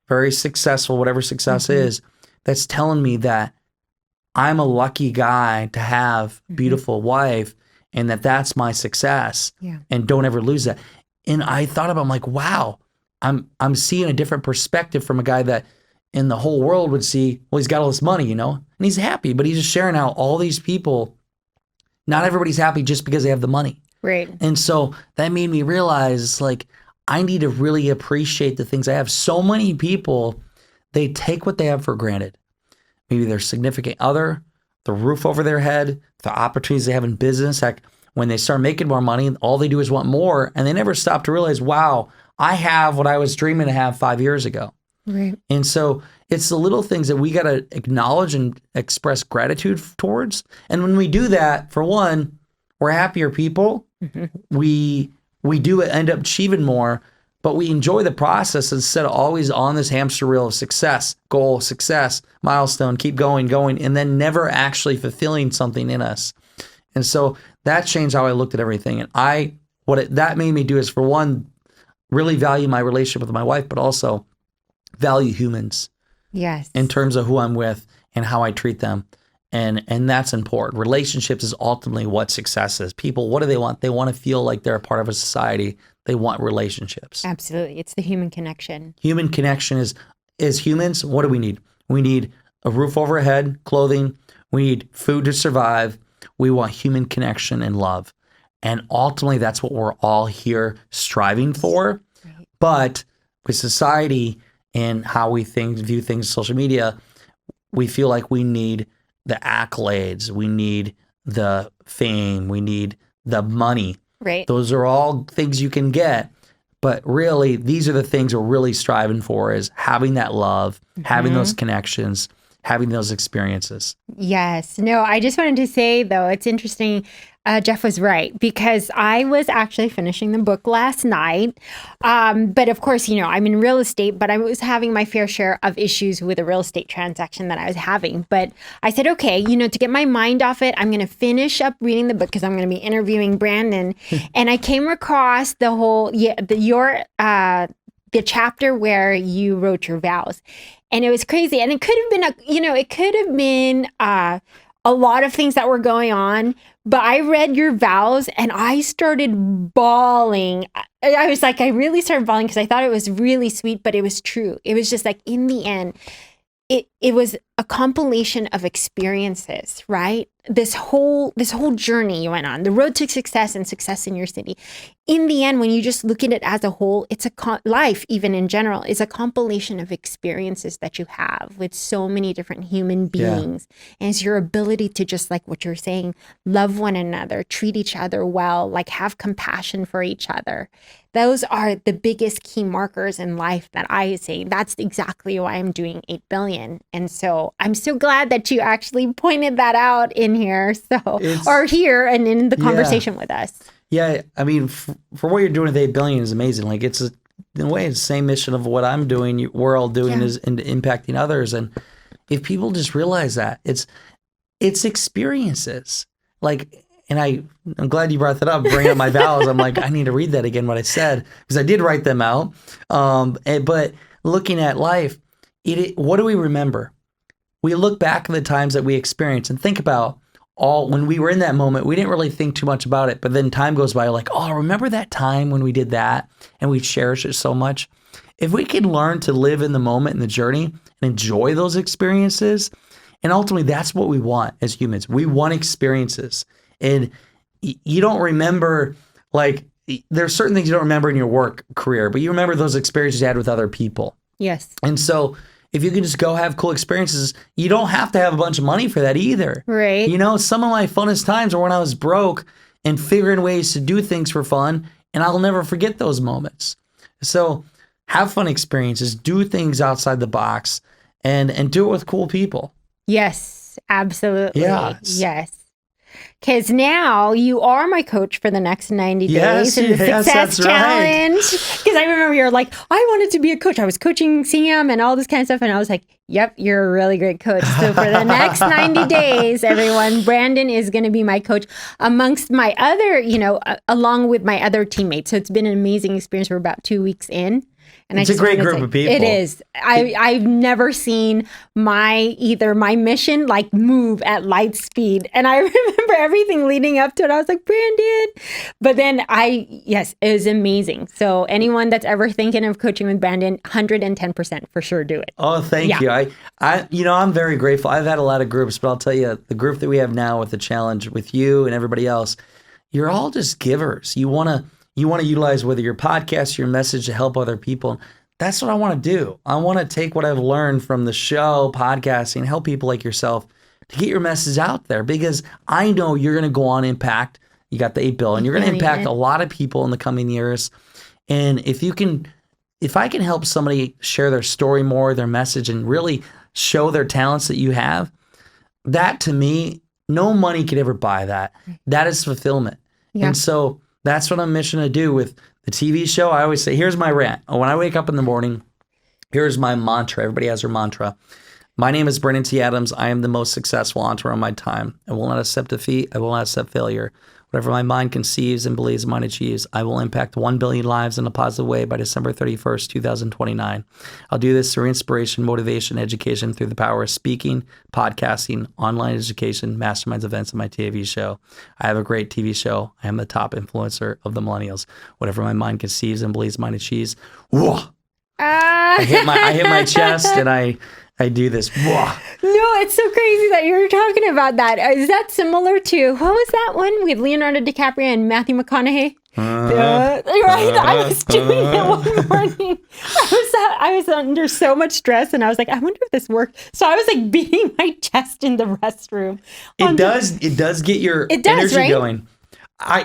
very successful, whatever success is, that's telling me that I'm a lucky guy to have a beautiful wife and that's my success. Yeah. And don't ever lose that. And I thought about, I'm like, wow, I'm seeing a different perspective from a guy that in the whole world would see, well, he's got all this money, and he's happy, but he's just sharing out all these people. Not everybody's happy just because they have the money. Right. And so that made me realize, like, I need to really appreciate the things I have. So many people, they take what they have for granted. Maybe their significant other, the roof over their head, the opportunities they have in business. Heck, when they start making more money, all they do is want more. And they never stop to realize, wow, I have what I was dreaming to have 5 years ago. Right. And so it's the little things that we got to acknowledge and express gratitude towards. And when we do that, for one, we're happier people. Mm-hmm. We do end up achieving more, but we enjoy the process instead of always on this hamster wheel of success, goal, success, milestone, keep going, and then never actually fulfilling something in us. And so that changed how I looked at everything. And that made me do is, for one, really value my relationship with my wife, but also value humans. Yes. In terms of who I'm with and how I treat them. And that's important. Relationships is ultimately what success is. People, what do they want? They want to feel like they're a part of a society. They want relationships. Absolutely. It's the human connection. Human connection is humans. What do we need? We need a roof over our head, clothing. We need food to survive. We want human connection and love. And ultimately, that's what we're all here striving for. Right. But with society and how we view things, social media, we feel like we need the accolades, we need the fame, we need the money. Right. Those are all things you can get. But really, these are the things we're really striving for, is having that love, having those connections, having those experiences. Yes. No, I just wanted to say, though, it's interesting. Jeff was right, because I was actually finishing the book last night. But of course, I'm in real estate, but I was having my fair share of issues with a real estate transaction that I was having. But I said, okay, to get my mind off it, I'm going to finish up reading the book because I'm going to be interviewing Brandon. And I came across the chapter where you wrote your vows. And it was crazy. And it could have been, a lot of things that were going on. But I read your vows and I started bawling. I was like, I really started bawling because I thought it was really sweet, but it was true. It was just like, in the end, it was a compilation of experiences, right? This whole journey you went on, the road to success and success in your city. In the end, when you just look at it as a whole, it's life, even in general, is a compilation of experiences that you have with so many different human beings. And it's your ability to, just like what you're saying, love one another, treat each other well, like have compassion for each other. Those are the biggest key markers in life that I say. That's exactly why I'm doing 8 billion. And so I'm so glad that you actually pointed that out in here. Or here and in the conversation with us. Yeah. I mean, for what you're doing with 8 billion is amazing. Like, it's in a way, it's the same mission of what I'm doing, we're all doing, is impacting others. And if people just realize that it's experiences, like, and I'm glad you brought that up, bringing up my vows. I'm like, I need to read that again, what I said, because I did write them out. But looking at life, what do we remember? We look back at the times that we experienced and think about when we were in that moment, we didn't really think too much about it. But then time goes by, like, oh, remember that time when we did that, and we cherish it so much. If we can learn to live in the moment and the journey and enjoy those experiences, and ultimately that's what we want as humans. We want experiences. And you don't remember, like, there's certain things you don't remember in your work career, but you remember those experiences you had with other people. Yes. And so if you can just go have cool experiences, you don't have to have a bunch of money for that either. Right. You know, some of my funnest times were when I was broke and figuring ways to do things for fun, and I'll never forget those moments. So have fun experiences, do things outside the box, and do it with cool people. Yes, absolutely. Yes. Because now you are my coach for the next 90 days in the Yes, Success that's Challenge. Because I remember you're like, I wanted to be a coach. I was coaching Sam and all this kind of stuff. And I was like, yep, you're a really great coach. So for the next 90 days, everyone, Brandon is going to be my coach amongst my other, along with my other teammates. So it's been an amazing experience. We're about 2 weeks in. And it's a great group of people. It is. I've never seen my mission like move at light speed. And I remember everything leading up to it. I was like, Brandon. But then it was amazing. So anyone that's ever thinking of coaching with Brandon, 110% for sure do it. Oh, thank you. I'm very grateful. I've had a lot of groups, but I'll tell you, the group that we have now with the challenge with you and everybody else, you're all just givers. You want to utilize whether your podcast, your message to help other people. That's what I want to do. I want to take what I've learned from the show, podcasting, help people like yourself to get your message out there, because I know you're going to go on impact. You got the 8 billion. You're going to impact a lot of people in the coming years. And if I can help somebody share their story more, their message, and really show their talents that you have, that to me, no money could ever buy that. That is fulfillment. Yeah. And so that's what I'm mission to do with the TV show. I always say, here's my rant. When I wake up in the morning, here's my mantra. Everybody has their mantra. My name is Brandon T. Adams. I am the most successful entrepreneur of my time. I will not accept defeat. I will not accept failure. Whatever my mind conceives and believes mine achieves, I will impact 1 billion lives in a positive way by December 31st, 2029. I'll do this through inspiration, motivation, education, through the power of speaking, podcasting, online education, masterminds, events, and my TV show. I have a great TV show. I am the top influencer of the millennials. Whatever my mind conceives and believes mine achieves. Whoa! I hit my chest and I do this. Whoa. No, it's so crazy that you're talking about that. Is that similar to, what was that one with Leonardo DiCaprio and Matthew McConaughey? Right? I was doing it one morning. I was under so much stress and I was like, I wonder if this worked. So I was like beating my chest in the restroom. It does get your energy going.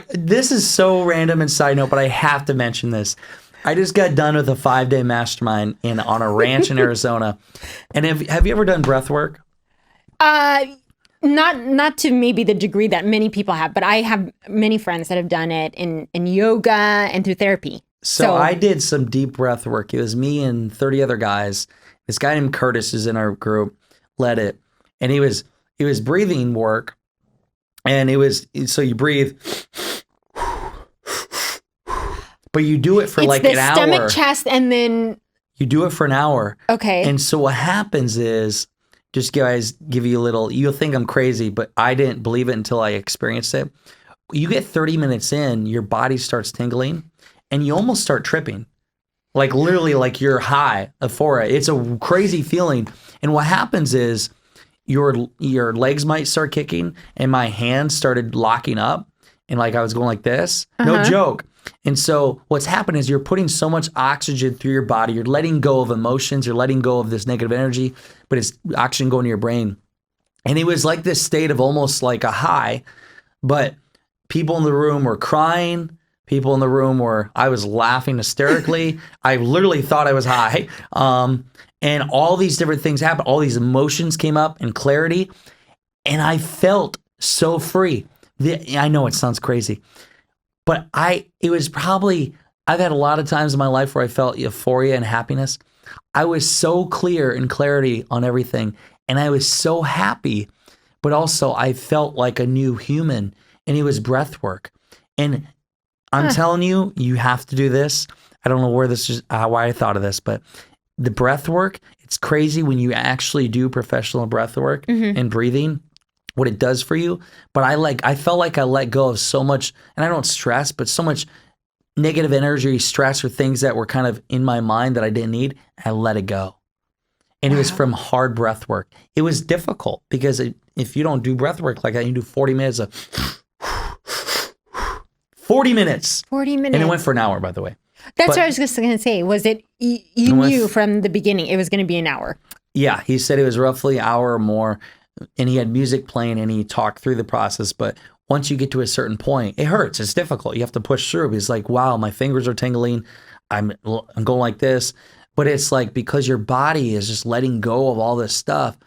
This is so random and side note, but I have to mention this. I just got done with a 5-day mastermind on a ranch in Arizona. And have you ever done breath work? Not to maybe the degree that many people have, but I have many friends that have done it in yoga and through therapy. So I did some deep breath work. It was me and 30 other guys. This guy named Curtis is in our group, led it. And it was breathing work. And so you breathe, but you do it for like an hour. Stomach, chest, and then you do it for an hour. Okay. And so what happens is just guys give you a little, you'll think I'm crazy, but I didn't believe it until I experienced it. You get 30 minutes in, your body starts tingling and you almost start tripping. Like literally like you're high, euphoria. It's a crazy feeling. And what happens is your legs might start kicking and my hands started locking up and like I was going like this. No joke. And so what's happened is you're putting so much oxygen through your body. You're letting go of emotions. You're letting go of this negative energy, but it's oxygen going to your brain. And it was like this state of almost like a high, but people in the room were crying. People in the room were, I was laughing hysterically. I literally thought I was high. And all these different things happened. All these emotions came up and clarity. And I felt so free. I know it sounds crazy, but it was probably, I've had a lot of times in my life where I felt euphoria and happiness. I was so clear in clarity on everything. And I was so happy, but also I felt like a new human, and it was breath work. And I'm telling you, you have to do this. I don't know where this is, why I thought of this, but the breath work, it's crazy when you actually do professional breath work and breathing, what it does for you. But I felt like I let go of so much, and I don't stress, but so much negative energy, stress, or things that were kind of in my mind that I didn't need. I let it go. And it was from hard breath work. It was difficult because if you don't do breath work like that, you do 40 minutes of 40 minutes. 40 minutes. And it went for an hour, by the way. That's what I was just going to say. Was it, you knew from the beginning it was going to be an hour? Yeah. He said it was roughly an hour or more. And he had music playing and he talked through the process. But once you get to a certain point, it hurts. It's difficult. You have to push through. He's like, wow, my fingers are tingling. I'm going like this. But it's like because your body is just letting go of all this stuff.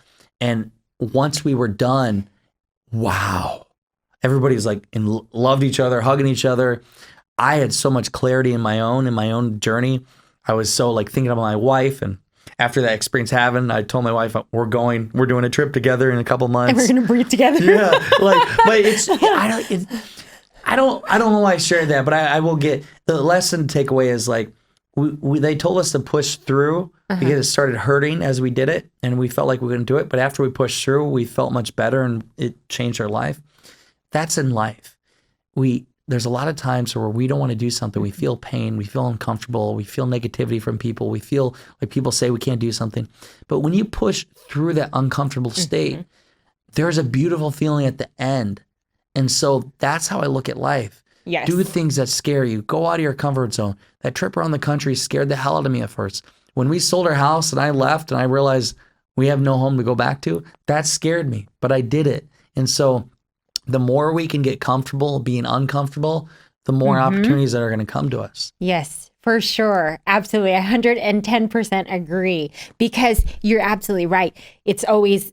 And once we were done, wow. Everybody's like loved each other, hugging each other. I had so much clarity in my own journey. I was so like thinking about my wife. And after that experience happened, I told my wife, we're doing a trip together in a couple months. And we're going to breathe together. Yeah. But I don't know why I shared that, but I will get the lesson takeaway is like, they told us to push through because it started hurting as we did it. And we felt like we couldn't do it. But after we pushed through, we felt much better and it changed our life. That's in life. There's a lot of times where we don't want to do something. We feel pain. We feel uncomfortable. We feel negativity from people. We feel like people say we can't do something. But when you push through that uncomfortable state, there's a beautiful feeling at the end. And so that's how I look at life. Yes. Do things that scare you. Go out of your comfort zone. That trip around the country scared the hell out of me at first. When we sold our house and I left and I realized we have no home to go back to, that scared me. But I did it. And so the more we can get comfortable being uncomfortable, the more opportunities that are going to come to us. Yes, for sure. Absolutely. 110% agree, because you're absolutely right. It's always,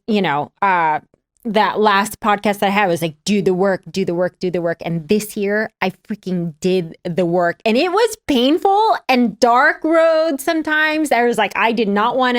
that last podcast that I had was like, do the work, do the work, do the work. And this year I freaking did the work, and it was painful and dark road sometimes. I was like, I didn't want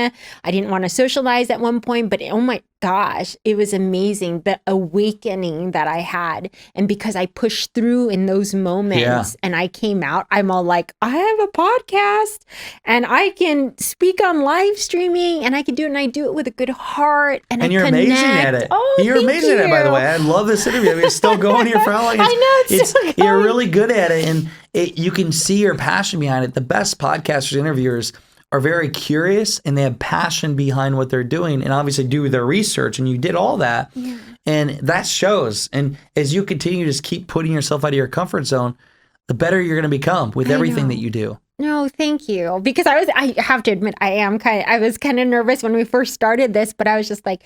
to socialize at one point, but oh my gosh, it was amazing, the awakening that I had. And because I pushed through in those moments and I came out, I'm all like, I have a podcast and I can speak on live streaming and I can do it, and I do it with a good heart. And you're amazing at it. Oh, you're amazing at it, by the way. I love this interview. I mean, it's still going here for how long? I know, it's still going. You're really good at it, and you can see your passion behind it. The best podcasters, interviewers are very curious and they have passion behind what they're doing, and obviously do their research, and you did all that. Yeah. And that shows. And as you continue to just keep putting yourself out of your comfort zone, the better you're going to become with everything that you do. No, thank you. Because I have to admit, I was kind of nervous when we first started this, but I was just like,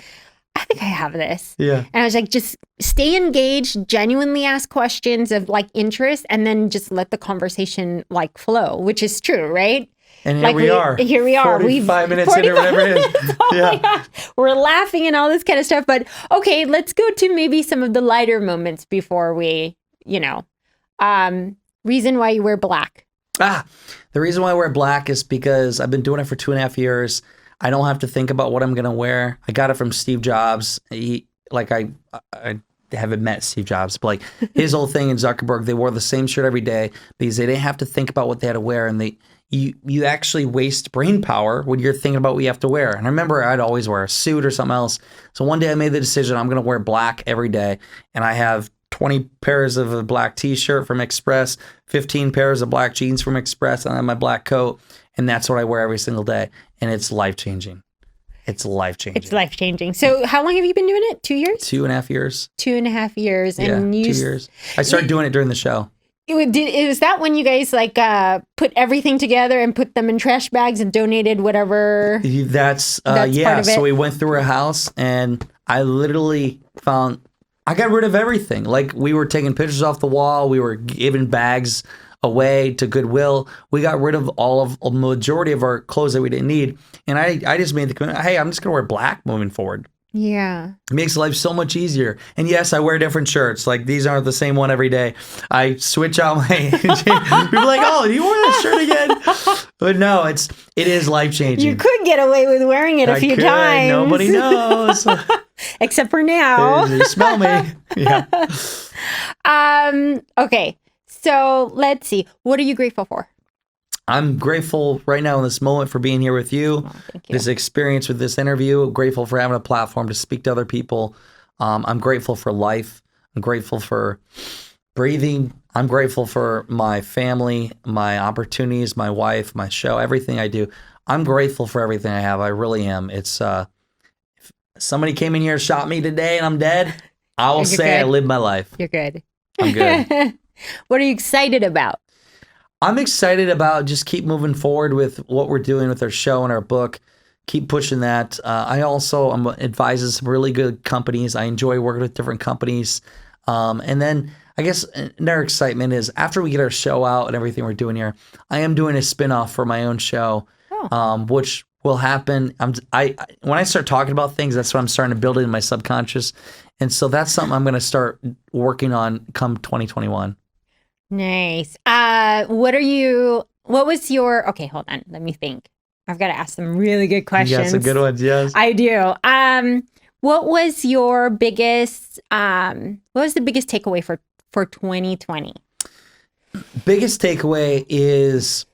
I think I have this. Yeah. And I was like, just stay engaged, genuinely ask questions of like interest, and then just let the conversation like flow, which is true, right? And here we are. Here we are. 45 minutes into whatever it is. Oh my gosh. We're laughing and all this kind of stuff. But okay, let's go to maybe some of the lighter moments before we, reason why you wear black. The reason why I wear black is because I've been doing it for 2.5 years. I don't have to think about what I'm going to wear. I got it from Steve Jobs. They haven't met Steve Jobs, but like his whole thing in Zuckerberg, they wore the same shirt every day because they didn't have to think about what they had to wear, and you actually waste brain power when you're thinking about what you have to wear. And I remember I'd always wear a suit or something else. So one day I made the decision I'm going to wear black every day, and I have 20 pairs of a black t-shirt from Express, 15 pairs of black jeans from Express, and I have my black coat, and that's what I wear every single day, and it's life-changing. It's life-changing. It's life-changing. So how long have you been doing it? 2 years? 2.5 years. 2.5 years. And yeah, 2 years. I started doing it during the show. Was that when you guys like put everything together and put them in trash bags and donated whatever? That's yeah. Part of it? So we went through a house and I literally found I got rid of everything. Like we were taking pictures off the wall. We were giving bags away to Goodwill. We got rid of a majority of our clothes that we didn't need. And I just made the commitment, hey, I'm just going to wear black moving forward. Yeah. It makes life so much easier. And yes, I wear different shirts. Like these aren't the same one every day. I switch out my people are like, oh, you wore that shirt again? But no, it is life changing. You could get away with wearing it a few times. Nobody knows. Except for now. You smell me. Yeah. Okay. So let's see. What are you grateful for? I'm grateful right now in this moment for being here with you. Oh, thank you. This experience with this interview. Grateful for having a platform to speak to other people. I'm grateful for life. I'm grateful for breathing. I'm grateful for my family, my opportunities, my wife, my show, everything I do. I'm grateful for everything I have. I really am. It's if somebody came in here and shot me today and I'm dead, I will say good? I lived my life. You're good. I'm good. What are you excited about? I'm excited about just keep moving forward with what we're doing with our show and our book. Keep pushing that. I'm advising some really good companies. I enjoy working with different companies. And then I guess another excitement is after we get our show out and everything we're doing here, I am doing a spinoff for my own show, which will happen. When I start talking about things, that's what I'm starting to build it in my subconscious. And so that's something I'm going to start working on come 2021. Nice. Okay, hold on. Let me think. I've got to ask some really good questions. You got some good ones, yes. I do. What was the biggest takeaway for 2020? Biggest takeaway is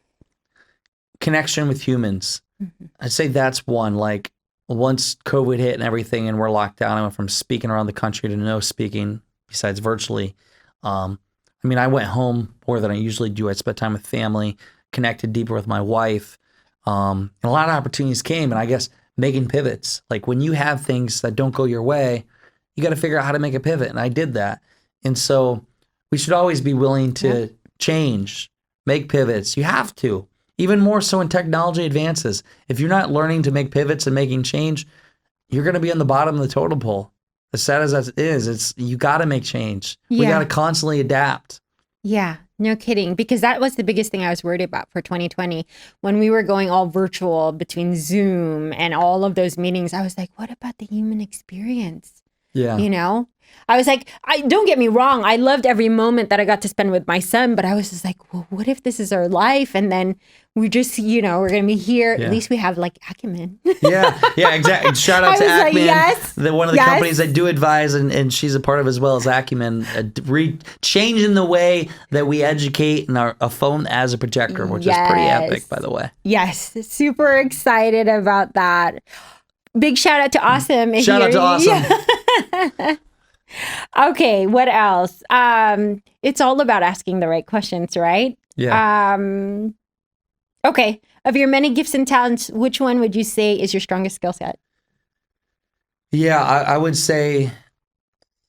connection with humans. Mm-hmm. I'd say that's one. Like once COVID hit and everything and we're locked down, I went from speaking around the country to no speaking besides virtually. I went home more than I usually do. I spent time with family, connected deeper with my wife. And a lot of opportunities came, and I guess making pivots. Like when you have things that don't go your way, you got to figure out how to make a pivot. And I did that. And so we should always be willing to change, make pivots. You have to, even more so in technology advances. If you're not learning to make pivots and making change, you're going to be on the bottom of the totem pole. As sad as that is, you got to make change. We got to constantly adapt. Yeah, no kidding. Because that was the biggest thing I was worried about for 2020. When we were going all virtual between Zoom and all of those meetings, I was like, what about the human experience? Yeah. You know? I was like, don't get me wrong. I loved every moment that I got to spend with my son, but I was just like, well, what if this is our life? And then we just, we're going to be here. Yeah. At least we have like Acumen. yeah, exactly. Shout out to Acumen, one of the companies I do advise, and she's a part of as well as Acumen, changing the way that we educate in a phone as a projector, which is pretty epic, by the way. Yes, super excited about that. Big shout out to Awesome. Shout out to Awesome. Okay, what else? It's all about asking the right questions, right? Yeah. Okay. Of your many gifts and talents, which one would you say is your strongest skill set? Yeah, I would say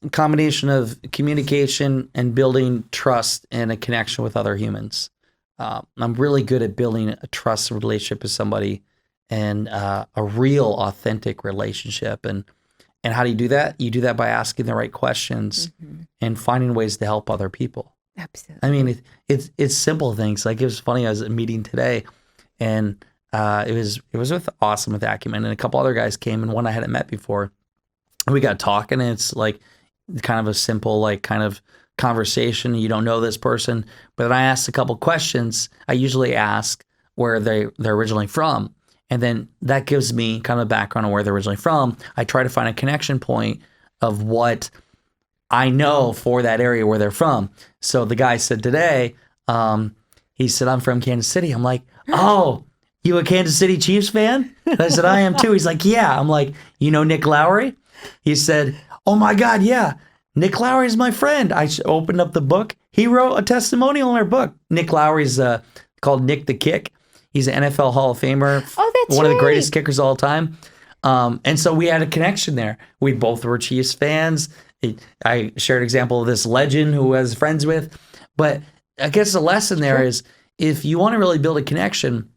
a combination of communication and building trust and a connection with other humans. I'm really good at building a trust relationship with somebody and a real, authentic relationship. And how do you do that? You do that by asking the right questions and finding ways to help other people. Absolutely. It's simple things. Like it was funny. I was at a meeting today, and it was with Awesome with Acumen, and a couple other guys came, and one I hadn't met before. And we got talking, and it's like kind of a simple like kind of conversation. You don't know this person, but then I asked a couple questions. I usually ask where they're originally from. And then that gives me kind of a background on where they're originally from. I try to find a connection point of what I know for that area where they're from. So the guy said today, he said, I'm from Kansas City. I'm like, oh, you a Kansas City Chiefs fan? And I said, I am too. He's like, yeah. I'm like, you know Nick Lowry? He said, oh my God, yeah. Nick Lowry is my friend. I opened up the book. He wrote a testimonial in our book. Nick Lowry's called Nick the Kick. He's an NFL Hall of Famer. Oh, that's one of the right. greatest kickers of all time. And so we had a connection there. We both were Chiefs fans. I shared an example of this legend who I was friends with. But I guess the lesson there is if you want to really build a connection,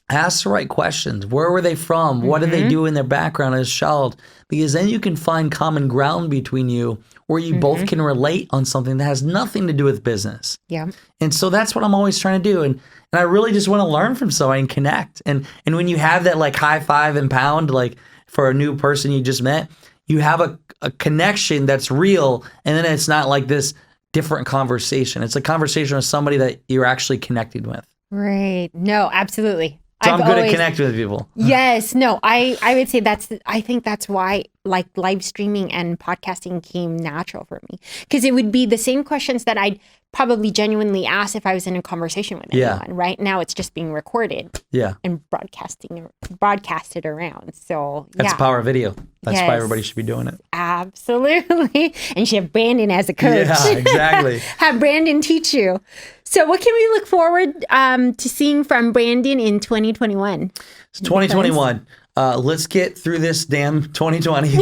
ask the right questions. Where were they from? What did they do in their background as a child? Because then you can find common ground between you where you both can relate on something that has nothing to do with business. Yeah. And so that's what I'm always trying to do. And I really just want to learn from somebody and connect. And when you have that like high five and pound, like for a new person you just met, you have a connection that's real. And then it's not like this different conversation. It's a conversation with somebody that you're actually connecting with. Right. No, absolutely. So I'm good at connecting with people. Yes. No, I would say I think that's why like live streaming and podcasting came natural for me. Because it would be the same questions that I'd probably genuinely ask if I was in a conversation with anyone. Right now it's just being recorded and broadcasted around. So that's the power of video. That's why everybody should be doing it. Absolutely. And you should have Brandon as a coach. Yeah, exactly. Have Brandon teach you. So what can we look forward to seeing from Brandon in 2021? It's 2021. Let's get through this damn 2020.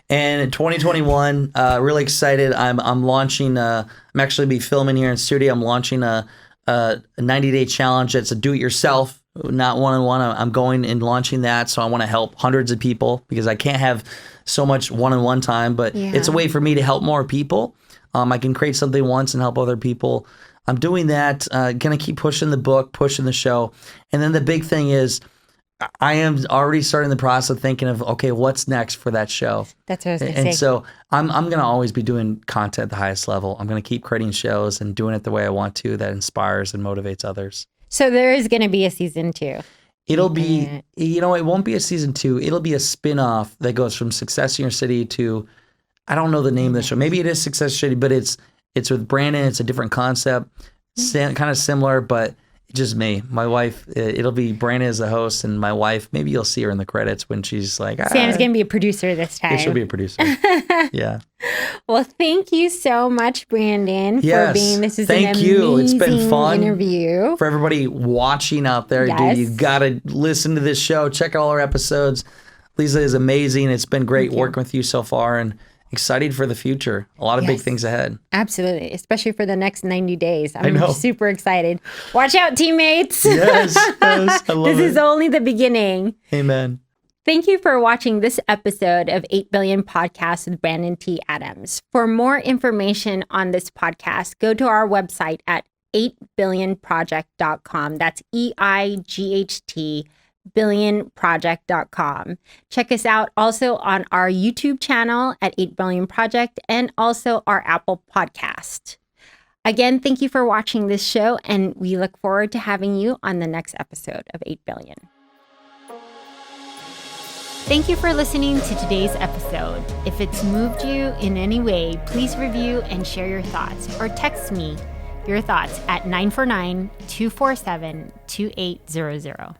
And 2021, really excited. I'm launching, I'm actually be filming here in studio. I'm launching a 90-day challenge. It's a do-it-yourself, not one-on-one. I'm going and launching that. So I want to help hundreds of people because I can't have so much one-on-one time, but it's a way for me to help more people. I can create something once and help other people. I'm doing that. Going to keep pushing the book, pushing the show. And then the big thing is I am already starting the process of thinking of, okay, what's next for that show? That's what I was going to say. And so I'm going to always be doing content at the highest level. I'm going to keep creating shows and doing it the way I want to that inspires and motivates others. So there is going to be a season 2. It'll be, it won't be a season 2. It'll be a spin-off that goes from Success in Your City to, I don't know the name of the show. Maybe it is Success City, but it's with Brandon. It's a different concept, kind of similar, but just me. My wife, it'll be Brandon as the host, and my wife, maybe you'll see her in the credits when she's like, Sam's going to be a producer this time. Yeah, she'll be a producer. Yeah. Well, thank you so much, Brandon, for being. This is an amazing It's been fun interview. For everybody watching out there, dude, you got to listen to this show. Check out all our episodes. Lisa is amazing. It's been great working with you so far, and excited for the future. A lot of big things ahead. Absolutely. Especially for the next 90 days. I'm super excited. Watch out, teammates. Yes. I love it. This is only the beginning. Amen. Thank you for watching this episode of 8 Billion Podcast with Brandon T. Adams. For more information on this podcast, go to our website at 8billionproject.com. That's EIGHT billionproject.com. Check us out also on our YouTube channel at 8 Billion Project and also our Apple podcast. Again, thank you for watching this show, and we look forward to having you on the next episode of 8 Billion. Thank you for listening to today's episode. If it's moved you in any way, please review and share your thoughts or text me your thoughts at 949-247-2800.